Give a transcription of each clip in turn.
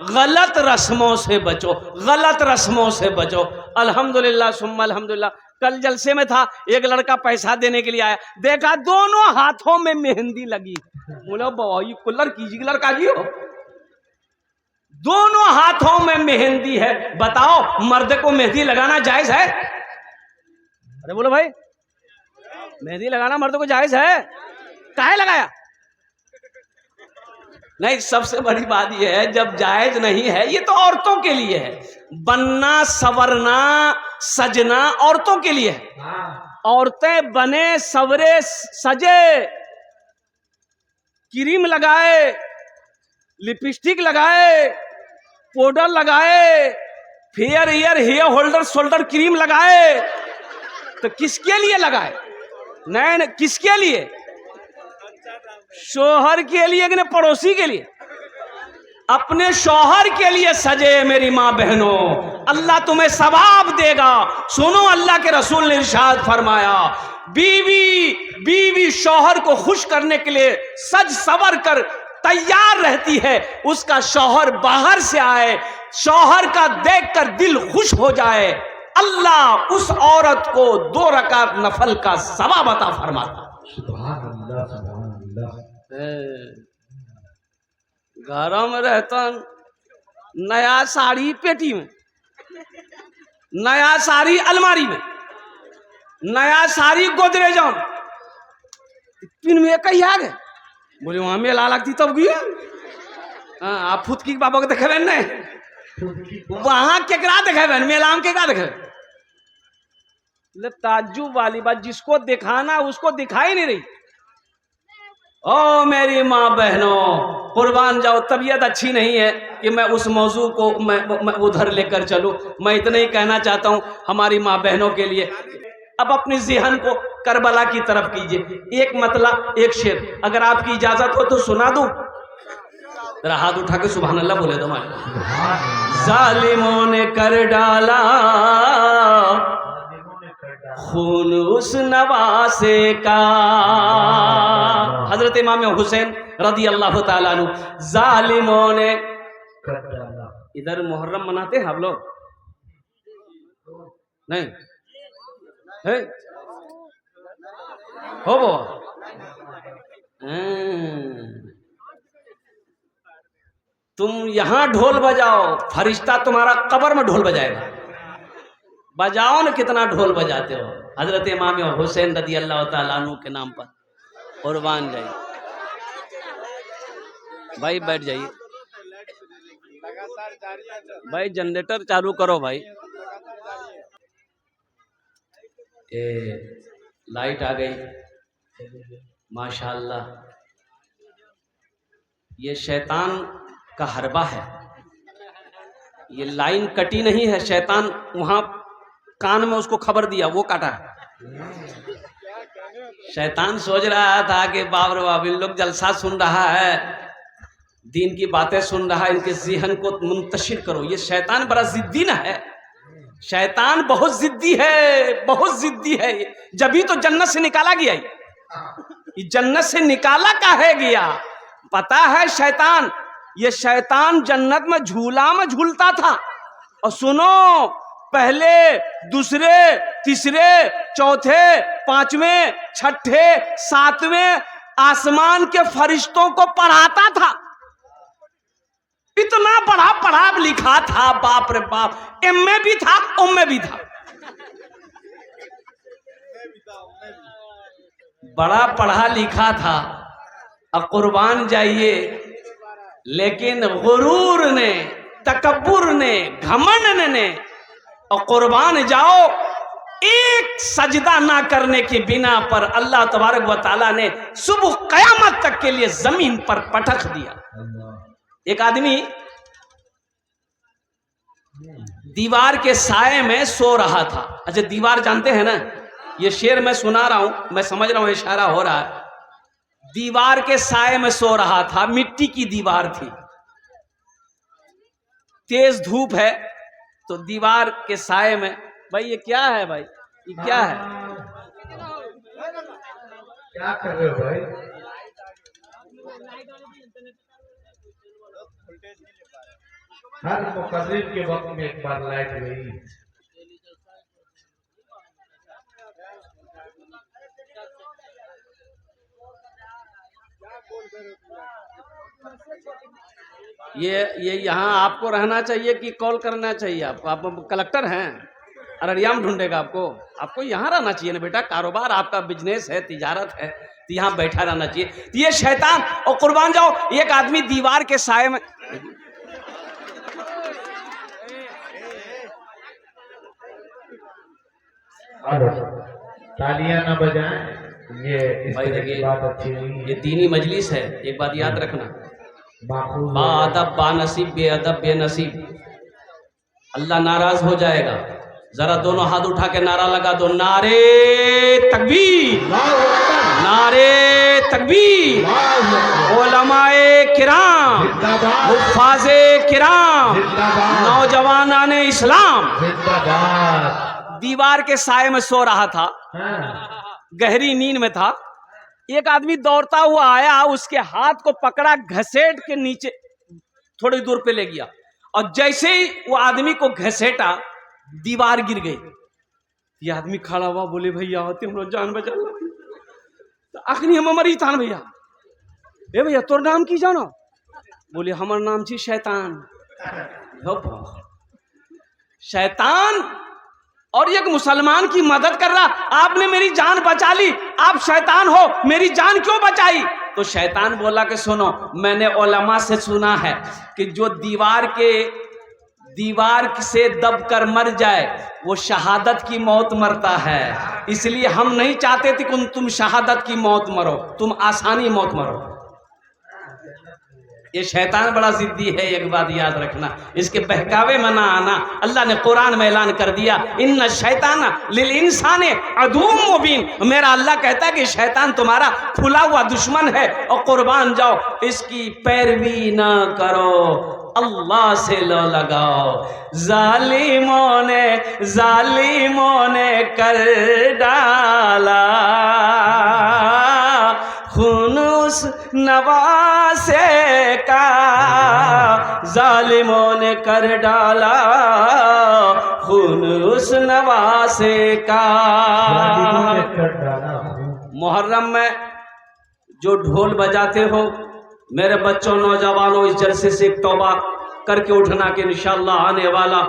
गलत रस्मों से बचो, गलत रस्मों से बचो। अल्हम्दुलिल्लाह सुम्मा अल्हम्दुलिल्लाह। कल जलसे में था, एक लड़का पैसा देने के लिए आया, देखा दोनों हाथों में मेहंदी लगी। बोला बाबा ये कुल्लर कीजिए, लड़का जी हो, दोनों हाथों में मेहंदी है, बताओ मर्द को मेहंदी लगाना जायज है? अरे बोलो भाई, मेहंदी लगाना मर्द को जायज है? काहे लगाया? नहीं, सबसे बड़ी बात यह है जब जायज नहीं है, ये तो औरतों के लिए है, बनना सवरना सजना औरतों के लिए है। औरतें बने सवरे सजे, क्रीम लगाए, लिपस्टिक लगाए, पाउडर लगाए, fair ear hair holder shoulder cream लगाए, तो किसके लिए लगाए? नहीं, किसके लिए? शोहर के लिए कि पड़ोसी के लिए? अपने शौहर के लिए सजे मेरी माँ बहनों, अल्लाह तुम्हें सवाब देगा। सुनो, अल्लाह के रसूल ने इरशाद फरमाया, बीवी शौहर को खुश करने के लिए सज सवर कर तैयार रहती है, उसका शौहर बाहर से आए, शौहर का देखकर दिल खुश हो जाए, अल्लाह उस औरत को 2 रकात नफल का सवाब अता फरमाता। सुभान अल्लाह, सुभान अल्लाह। घरों में रहता नया साड़ी पेटी में, नया साड़ी अलमारी में, नया साड़ी गोदरेजों में, तीन में कहीं आ गए। बोले वहां मेला लगती तब गई। आप फुतकी बाबा को देखे न, वहां केकरा देखे मेला में केकरा देखे? ताज्जुब वाली बात, जिसको दिखाना उसको दिखाई नहीं रही। ओ मेरी माँ बहनों, कुर्बान जाओ, तबीयत अच्छी नहीं है कि मैं उस मौजू को मैं उधर लेकर चलूं। मैं इतना ही कहना चाहता हूं हमारी माँ बहनों के लिए, अब अपनी ज़हन को करबला की तरफ कीजिए। एक मतला एक शेर अगर आपकी इजाजत हो तो सुना दूं? जरा हाथ उठा के सुभान अल्लाह बोले दो। जालिमों ने कर डाला खून उस नवासे का, हजरत इमाम हुसैन रदी अल्लाह ताला अन्हु। जालिमों ने इधर मुहर्रम मनाते हैं आप लोग? नहीं है? हो वो तुम यहां ढोल बजाओ, फरिश्ता तुम्हारा कब्र में ढोल बजाएगा। बजाओ न, कितना ढोल बजाते हो। हजरत इमाम हुसैन रदी अल्लाह ताला अन्हु के नाम पर कुर्बान जाइए भाई, बैठ जाइए भाई, जनरेटर चालू करो भाई। लाइट आ गई माशाल्लाह। ये शैतान का हरबा है, ये लाइन कटी नहीं है, शैतान वहां कान में उसको खबर दिया, वो काटा है। शैतान सोच रहा था कि बाप रे बाप, इन लोग जलसा सुन रहा है, दीन की बातें सुन रहा है, इनके ज़हन को मुंतशिर करो। ये शैतान बड़ा जिद्दी ना है, शैतान बहुत जिद्दी है, बहुत जिद्दी है। जब भी तो जन्नत से निकाला गया, ये जन्नत से निकाला काहे गया पता है? शैतान, ये शैतान जन्नत में झूला में झूलता था, और सुनो, पहले दूसरे तीसरे चौथे पांचवें छठे सातवें आसमान के फरिश्तों को पढ़ाता था। इतना पढ़ा लिखा था, बाप रे बाप, एमए भी था, उम्मे भी था, बड़ा पढ़ा लिखा था। अब कुर्बान जाइए, लेकिन गुरूर ने, तकब्बुर ने, घमंड ने, और कुर्बान जाओ, एक सजदा ना करने की बिना पर अल्लाह तबारक व तआला ने सुबह कयामत तक के लिए जमीन पर पटक दिया। एक आदमी दीवार के साए में सो रहा था। अच्छा, दीवार जानते हैं ना? ये शेर मैं सुना रहा हूं, मैं समझ रहा हूं इशारा हो रहा है। दीवार के साए में सो रहा था, मिट्टी की दीवार थी, तेज धूप है, तो दीवार के साए में, भाई ये क्या है भाई, ये क्या है? क्या कर रहे हो भाई? हर मुकर्रिर के वक्त में एक बार लाइट गई। ये यहाँ आपको रहना चाहिए कि कॉल करना चाहिए आपको? आप कलेक्टर हैं, अररिया में ढूंढेगा आपको? आपको यहाँ रहना चाहिए ना बेटा, कारोबार आपका, बिजनेस है, तिजारत है, तो यहाँ बैठा रहना चाहिए। तो ये शैतान, और कुर्बान जाओ, एक आदमी दीवार के साए में, और तालियां ना बजाएं, ये इस भाई तरह की देखिए, बात अच्छी नहीं ये है। दीनी मजलिस है, एक बात याद रखना। माखूज बाअदब बानसीब, बेअदब बेनसीब, अल्लाह नाराज हो जाएगा। जरा दोनों हाथ उठा के नारा लगा दो, नारे तकबीर, नारे तकबीर। उलमाए किराम, जिंदाबाद, हुफ्फाज़े किराम, जिंदाबाद, नौजवानाने इस्लाम। जिंदाबाद। दीवार के साए में सो रहा था, हाँ, गहरी नींद में था। एक आदमी दौड़ता हुआ आया, उसके हाथ को पकड़ा, घसेट के नीचे थोड़ी दूर पे ले गया, और जैसे ही वो आदमी को घसेटा, दीवार गिर गई। ये आदमी खड़ा हुआ, बोले भैया होते हम लोग जान बचा लो। तो अखनी हम मरी थान भैया, ए भैया तोर नाम की जानो? बोले हमार नाम छी शैतान। शैतान और एक मुसलमान की मदद कर रहा, आपने मेरी जान बचा ली, आप शैतान हो, मेरी जान क्यों बचाई? तो शैतान बोला कि सुनो, मैंने उलमा से सुना है कि जो दीवार से दब कर मर जाए वो शहादत की मौत मरता है। इसलिए हम नहीं चाहते थे कि तुम शहादत की मौत मरो, तुम आसानी मौत मरो। ये शैतान बड़ा जिद्दी है, एक बात याद रखना, इसके बहकावे में ना आना। अल्लाह ने कुरान में ऐलान कर दिया, इन्ना शैताना लिल इंसाने अदुव्वुम मुबीन। मेरा अल्लाह कहता है कि शैतान तुम्हारा फुला हुआ दुश्मन है, और कुर्बान जाओ, इसकी पैरवी ना करो, अल्लाह से लो लगाओ। जालिमों ने कर डाला खून उस नवासे का, जालिमों ने कर डाला खून उस नवासे का। जालिमों ने कर डाला। मुहर्रम में जो ढोल बजाते हो, मेरे बच्चों, नौजवानों, इस जलसे से एक तौबा करके उठना कि इंशाअल्लाह आने वाला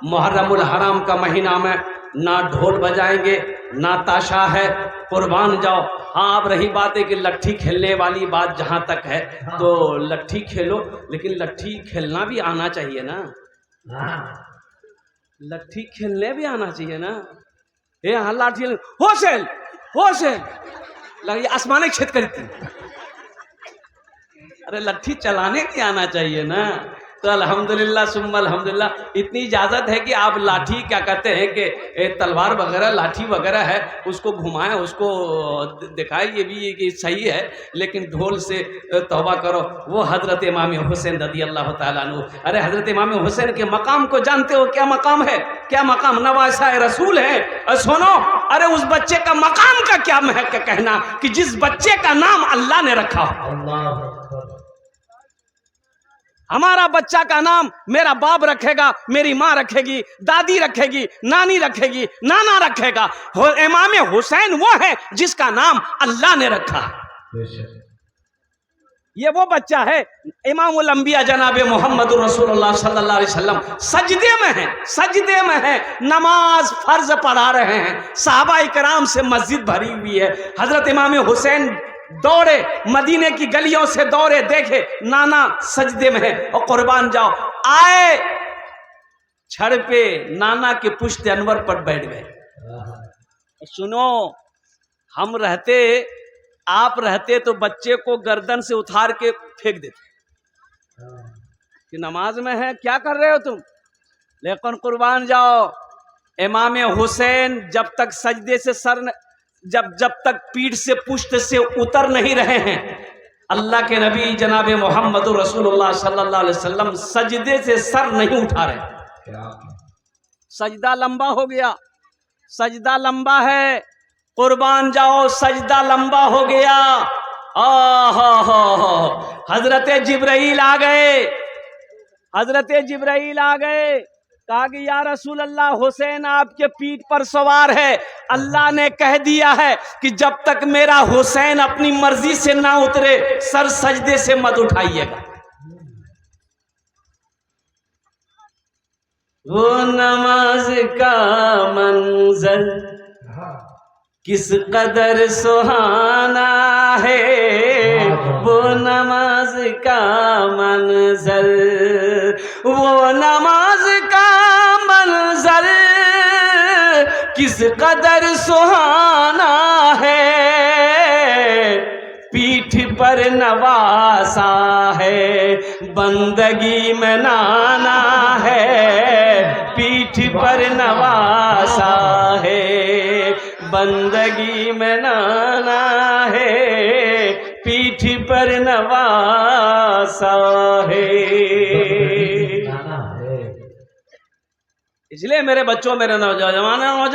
मुहर्रमुल हराम का महीना में ना ढोल बजाएंगे, ना ताशा है, कुर्बान जाओ। हाँ, अब रही बात है कि लट्ठी खेलने वाली बात जहाँ तक है, तो लट्ठी खेलो, लेकिन लट्ठी खेलना भी आना चाहिए ना, हाँ, लट्ठी खेलने भी आना चाहिए ना। ये हाँ लाठी होशेल होशेल लगी आसमानी छेद करती, अरे लट्ठी चलाने भी आना चाहिए ना। तो अल्हम्दुलिल्लाह सुम्मा अल्हम्दुलिल्लाह, इतनी इजाज़त है कि आप लाठी, क्या कहते हैं कि तलवार वगैरह, लाठी वगैरह है, उसको घुमाएं, उसको दिखाएं, ये भी कि सही है, लेकिन ढोल से तौबा करो। वो हज़रत इमाम हुसैन रज़ी अल्लाह ताला अन्हु, अरे हज़रत इमाम हुसैन के मकाम को जानते हो? क्या मकाम है, क्या मकाम, नवासा रसूल है। और सुनो, अरे उस बच्चे का मकाम का क्या महक कहना कि जिस बच्चे का नाम अल्लाह ने रखा हो। अल्लाह अकबर। हमारा बच्चा का नाम मेरा बाप रखेगा, मेरी माँ रखेगी, दादी रखेगी, नानी रखेगी, नाना रखेगा। इमाम हुसैन वो है जिसका नाम अल्लाह ने रखा। बेशक। ये वो बच्चा है, इमामुल अंबिया जनाबे मोहम्मदुर रसूलुल्लाह सल्लल्लाहु अलैहि वसल्लम सजदे में है, नमाज फर्ज पढ़ा रहे हैं, सहाबा इकराम से मस्जिद भरी हुई है। हजरत इमाम हुसैन दौड़े, मदीने की गलियों से दौड़े, देखे नाना सजदे में है, और कुर्बान जाओ, आए छड़ पे नाना के पुश्त अनवर पर बैठ गए। सुनो, हम रहते, आप रहते तो बच्चे को गर्दन से उतार के फेंक देते कि नमाज में है, क्या कर रहे हो तुम। लेकिन कुर्बान जाओ, इमाम हुसैन जब तक सजदे से सर जब तक पीठ से पुश्त से उतर नहीं रहे हैं, अल्लाह के नबी जनाब मोहम्मद रसूलुल्लाह सल्लल्लाहु अलैहि वसल्लम सजदे से सर नहीं उठा रहे। सजदा लंबा हो गया, सजदा लंबा है, कुर्बान जाओ, सजदा लंबा हो गया। हजरत जिब्राइल आ गए, हजरत जिब्राइल आ गए, कहा कि या रसूल अल्लाह, हुसैन आपके पीठ पर सवार है। अल्लाह ने कह दिया है कि जब तक मेरा हुसैन अपनी मर्जी से ना उतरे, सर सजदे से मत उठाइएगा। वो नमाज का मंजर किस कदर सुहाना है, वो नमाज का मंजर, वो नमाज का मंजर किस कदर सुहाना है, पीठ पर नवासा है, बंदगी में नाना है, पीठ पर नवासा है, बंदगी में नाना है, पीठ पर नवासा है। नाना है। इसलिए मेरे बच्चों, मेरे नौजवानों